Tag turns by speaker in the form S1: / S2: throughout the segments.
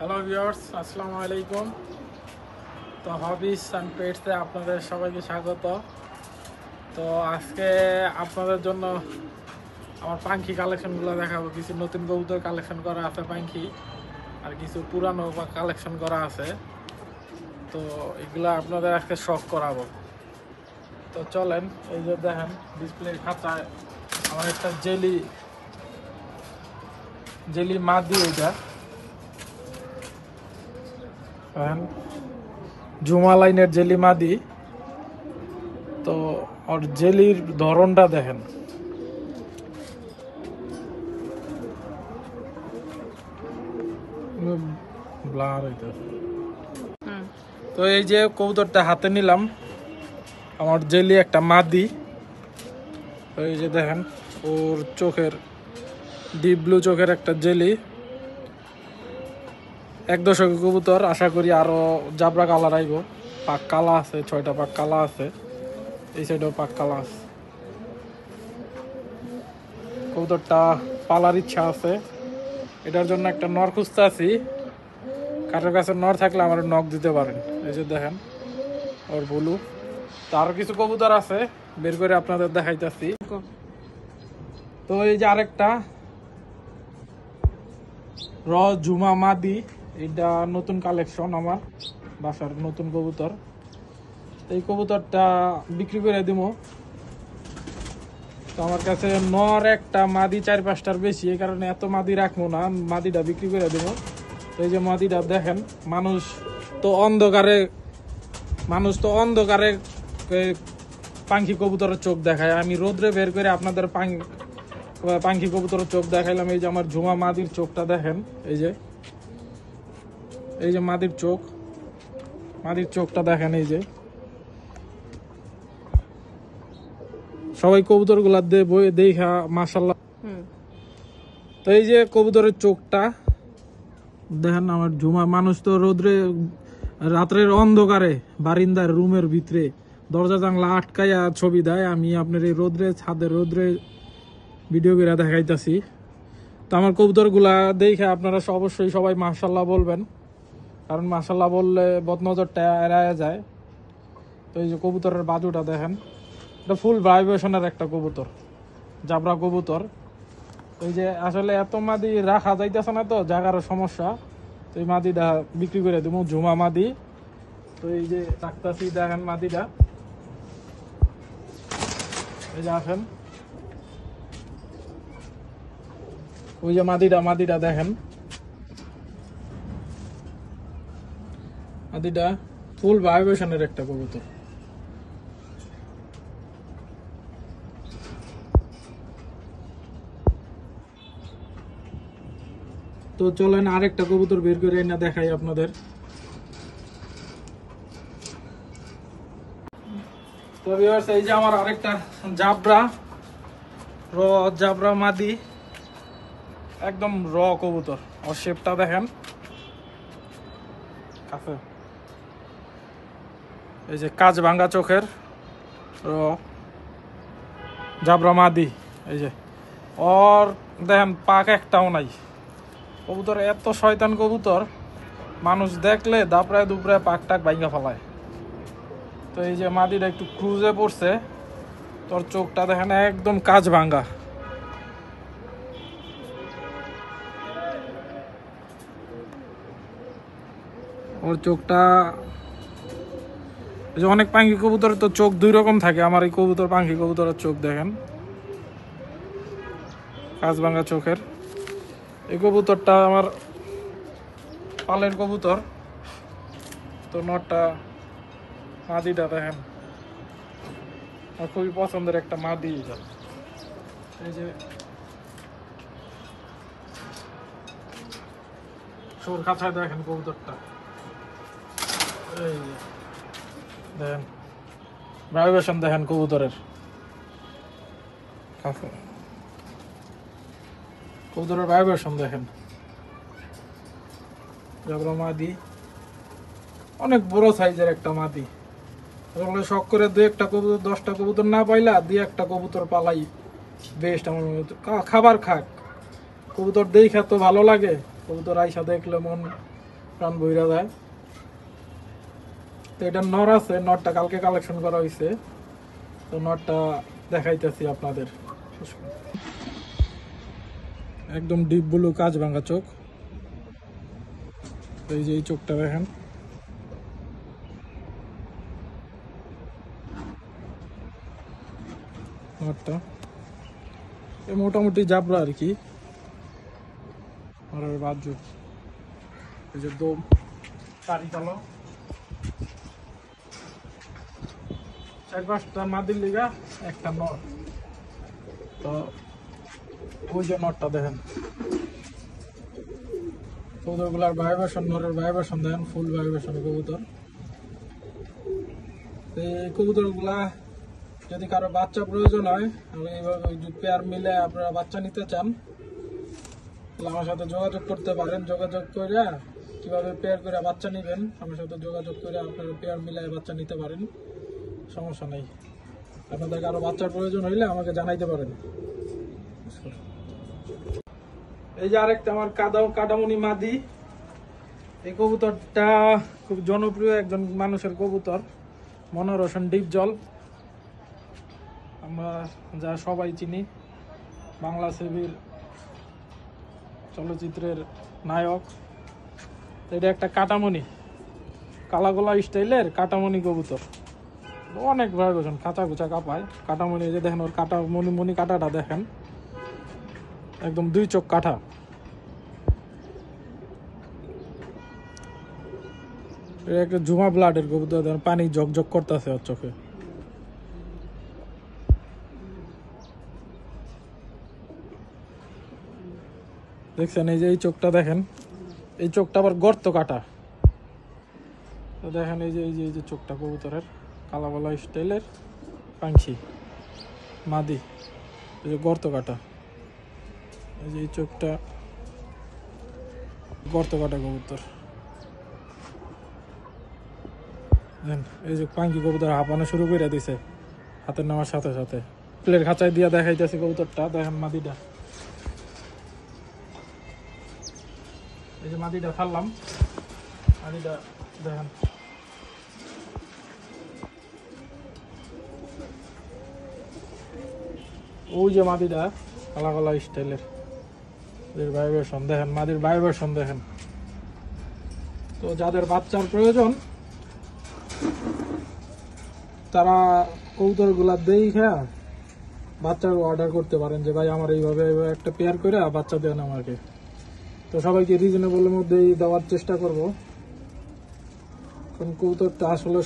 S1: Hello viewers, আসসালামু আলাইকুম। তো হবিস অ্যান্ড পেটসে আপনাদের সবাইকে স্বাগত। তো আজকে আপনাদের জন্য আমার পাখি কালেকশনগুলো দেখাবো। কিছু নতুন কবুতর কালেকশন করা আছে পাখি, আর কিছু পুরানো কালেকশন করা আছে। তো এগুলো আপনাদের আজকে শখ করাবো। তো চলেন, এই যে দেখেন ডিসপ্লে খাতায় আমার একটা জেলি মাদি, ওইটা জুমা লাইনের জেলি মাদি। তো ওর জেলির ধরনটা দেখেন, ব্লার হইতেছে। তো এই যে কবুতরটা হাতে নিলাম, আমার জেলি একটা মাদি। তো এই যে দেখেন ওর চোখের ডিপ ব্লু চোখের একটা জেলি, এক দশকের কবুতর। আশা করি আরো জাবরা কালার আইব। পাক কালা আছে, 6টা পাক কালা আছে, এই সাইডেও পাক কালা আছে। কবুতরটা পালার ইচ্ছা আছে, এটার জন্য একটা নর খুঁজতে আছি। কারোর কাছে নর থাকলে আমার নখ দিতে পারেন। এই যে দেখেন ওর বলু। তো আরো কিছু কবুতর আছে, বের করে আপনাদের দেখাইতেছি। তো এই যে আরেকটা জুমা মাদি, এটা নতুন কালেকশন, আমার বাসার নতুন কবুতর। এই কবুতরটা বিক্রি করে দিব। তো আমার কাছে নর একটা, মাদি 4-5টার বেশি, এই কারণে এত মাদি রাখবো না, মাদিটা বিক্রি করে দেব। তো এই যে মাদিটা দেখেন, মানুষ তো অন্ধকারে পাখি কবুতরের চোখ দেখায়। আমি রোদ্রে বের করে আপনাদের পাখি কবুতরের চোখ দেখাইলাম। এই যে আমার ঝুমা মাদির চোখটা দেখেন, এই যে মাদির চোখটা দেখেন। এই যে সবাই কবুতর গুলা দেখা মাশাআল্লাহ। তো এই যে কবুতরের চোখটা দেখেন, আমার ঝুমা। মানুষ তো রোদ্রে রাত্রের অন্ধকারে বারিন্দার রুমের ভিতরে দরজা জানলা আটকাইয়া ছবি দেয়। আমি আপনার এই ছাদের রোদ্রে ভিডিও করে দেখাইতেছি। তো আমার কবুতর গুলা দেখে আপনারা অবশ্যই সবাই মাশাআল্লাহ বলবেন, কারণ মাশাআল্লাহ বললে বদনজরটা এড়ায় যায়। তো এই যে কবুতরের বাজুটা দেখেন, এটা ফুল ভাইব্রেশনের একটা কবুতর, জাবরা কবুতর। ওই যে আসলে এত মাদি রাখা যাইতেছে না, তো জায়গার সমস্যা। তো এই মাদিটা বিক্রি করে দেবো, ঝুমা মাদি। তো এই যে রাখতেছি, দেখেন মাদিটা। এই যে আসেন, ওই যে মাদিটা দেখেন, মাদিটা ফুল ভাইব্রেশনের একটা কবুতর। তো চলেন আরেকটা কবুতর বের করে না দেখাই আপনাদের। তো ভিউয়ার্স, এই যে আমার আরেকটা জাবরা মাদি, একদম কবুতর। ওর শেপটা দেখেন, এই যে কাজ ভাঙ্গা চোখের জাবরা মাদি। এই যে ওর দেখেন পাক একটাও নাই। কবুতর এত শয়তান কবুতর, মানুষ দেখলে দাপড়ায় দুপড়ায় পাক টাক ভাঙ্গা ফেলায়। তো এই যে মাদিটা একটু ক্রুজে পড়ছে, তোর চোখটা দেখেন একদম কাজ ভাঙ্গা। ওর চোখটা, অনেক পাখি কবুতরের তো চোখ 2 রকম থাকে, আমার এই পাখি কবুতরের চোখ দেখেন কাজ ভাঙ্গা চোখের। এই কবুতরটা আমার পালের কবুতর। তো নটটা, মাদিটা দেখেন, আমার খুবই পছন্দের একটা মাদি। এই যে সোর খাঁচায় দেখেন কবুতরটা, এই যে দেখেন ভাইব্রেশন দেখেন কবুতরের ভাইব্রেশন দেখেন। জাবরা মাদি, অনেক বড় সাইজের একটা মাদি। আসলে শখ করে 2-1টা কবুতর, 10টা কবুতর না পাইলা 2-1টা কবুতর পালাই বেস্ট। আমার খাবার খাক, কবুতর দেখা তো ভালো লাগে। কবুতর আইসা দেখলে মন প্রাণ বইরা যায়। তো এটা নর আছে, নরটা কালকে কালেকশন করা হয়েছে, তো নরটা দেখাইতেছি আপনাদের। একদম ডিপ ব্লু কাঁচ ভাঙা চোখ। এই যে এই চোখটা দেখেন, নরটা মোটামুটি জাবরা আর কি। আর বাজু এই যে দম চারি চালো 4-5টা মাদির লিগা একটা নর। তো ওই যে নরটা দেখেন, কবুতরগুলার ভাইব্রেশন, নরের ভাইব্রেশন দেখেন, ফুল ভাইব্রেশন কবুতর। এই কবুতরগুলা যদি কারো বাচ্চা প্রয়োজন হয়, আমি এইভাবে পেয়ার মিলে আপনারা বাচ্চা নিতে চান, তাহলে আমার সাথে যোগাযোগ করতে পারেন। যোগাযোগ করে কিভাবে পেয়ার করে বাচ্চা নেবেন, আমার সাথে যোগাযোগ করে আপনারা পেয়ার মিলে বাচ্চা নিতে পারেন, সমস্যা নেই। আপনাদের কারো বাচ্চার প্রয়োজন হইলে আমাকে জানাইতে পারেন। এই যে আরেকটা আমার কাটামনি মাদি। এই কবুতরটা খুব জনপ্রিয় একজন মানুষের কবুতর, মনোরোশন ডিপ জল। আমরা যা সবাই চিনি, বাংলা ছবির চলচ্চিত্রের নায়ক। এটা একটা কাটামনি, কালাগোলা স্টাইলের কাটামনি কবুতর, অনেক ভাইব্রেশন, খাঁচা খুচা কাঁপায়। কাটামনি এই যে দেখেন, ওর কাটা মনি কাটাটা দেখেন, একদম 2 চোখ কাঠা। একটা জুমা ব্লাডের কবুতর, পানি ঝকঝক করতেছে ওর চোখে। দেখছেন এই যে এই চোখটা দেখেন, এই চোখটা আবার গর্ত কাটা। তো দেখেন এই যে এই যে চোখটা কবুতরের কালাবালা স্টাইলের পাংশি মাদি, এই যে গর্ত কাটা। এই যে এই চোখটা গর্ত কাটা কবুতর। এই যে পাঙ্কি কবুতর হাঁপানো শুরু করে দিছে হাতের নেওয়ার সাথে সাথে। প্লেট খাঁচায় দিয়া দেখাইতেছি কবুতরটা দেখেন, মাদিটা। এই যে মাদিটা ছাড়লাম, মাদিটা দেখেন। ওই যে মাদিটা কালা কালা স্টাইলের, ভাইব্রেশন দেখেন, মাদির ভাইব্রেশন দেখেন। তো যাদের বাচ্চার প্রয়োজন তারা কবুতরগুলা দেখে বাচ্চার অর্ডার করতে পারেন, যে ভাই আমার এইভাবে একটা পেয়ার করে বাচ্চা দেন আমাকে। তো সবাইকে রিজনেবলের মধ্যেই দেওয়ার চেষ্টা করব, কারণ কবুতরটা আসলে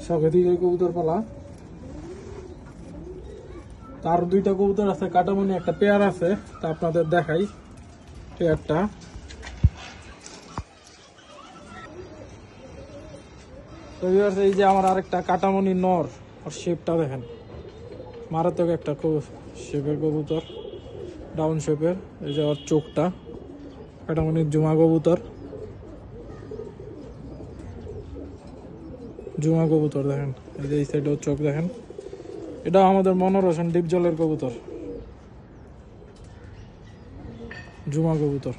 S1: শখে দিকে কবুতর পালা। তার 2টা কবুতর আছে কাটামনি, একটা পেয়ার আছে, তা আপনাদের দেখাই পেয়ারটা। তো এই যে আমার আরেকটা কাটামনি নর, আর শেপটা দেখেন, মারাত্মক একটা শেপের কবুতর, ডাউন শেপের। এই যে ওর চোখটা, কাটামনির জুমা কবুতর, জুমা কবুতর দেখেন। এই যে এই সাইডে ওর চোখ দেখেন, এটা আমাদের মনোরোশন ডিপ জলের কবুতর, জুমা কবুতর।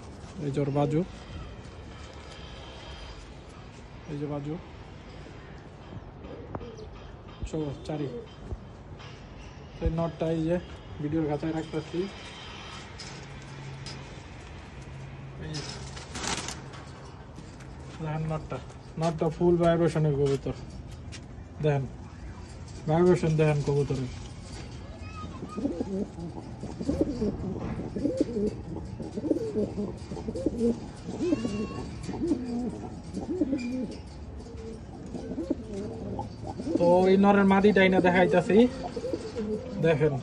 S1: এই যে ওর বাজু, এই যে বাজু চারি। এই নটটা এই যে ভিডিওর খাঁচায় রাখতেছি। দেখেন নটটা ফুল ভাইব্রেশনের কবুতর, দেখেন ভাইব্রেশন দেখেন কবুতরের। তো এই নরের মাদিটাই না দেখাইতেছি, দেখেন।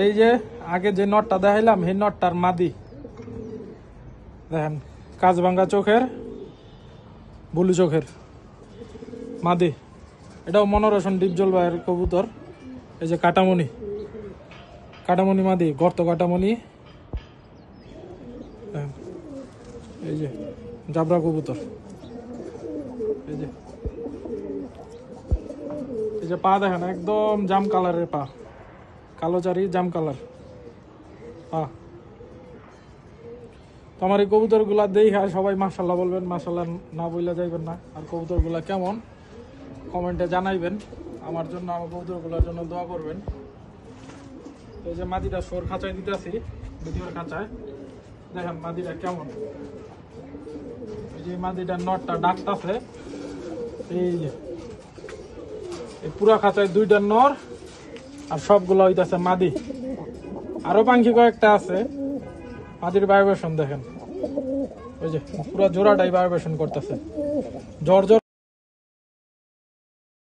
S1: এই যে আগে যে নটটা দেখাইলাম, এই নটটার মাদি দেখেন, কাজ ভাঙ্গা চোখের, বুলু চোখের মাদি। এটাও মনোরোশন ডিপজল ভাইয়ের কবুতর। এই যে কাটামনি মাদি, গর্ত কাটামনি। এই যে জাবরা কবুতর, এই যে পা দেখেন, একদম জাম কালারের পা, কালো চারি জাম কালার। হ্যাঁ, তো আমার এই কবুতর গুলা দেখা সবাই মাশাল্লাহ বলবেন, মাশাল্লাহ না বইলা যাইবেন না। আর কবুতর গুলা কেমন কমেন্টে জানাইবেন, আমার জন্য আমার কবুতর গুলার জন্য দোয়া করবেন। এই যে মাদিটা সোর খাঁচায় দিতেছি, ভিডিওর খাঁচায় দেখেন মাদিটা কেমন। এই যে মাদিটা নটটা ডাকতাছে, এই যে এই পুরা খাঁচায় 2টা নর আর সবগুলো হইতাছে মাদি। আরো পাখি কয়েকটা আছে, মাদির ভাইব্রেশন দেখেন, ওই যে পুরা জোড়াটাই ভাইব্রেশন করতেছে, জ্বর জ্বর।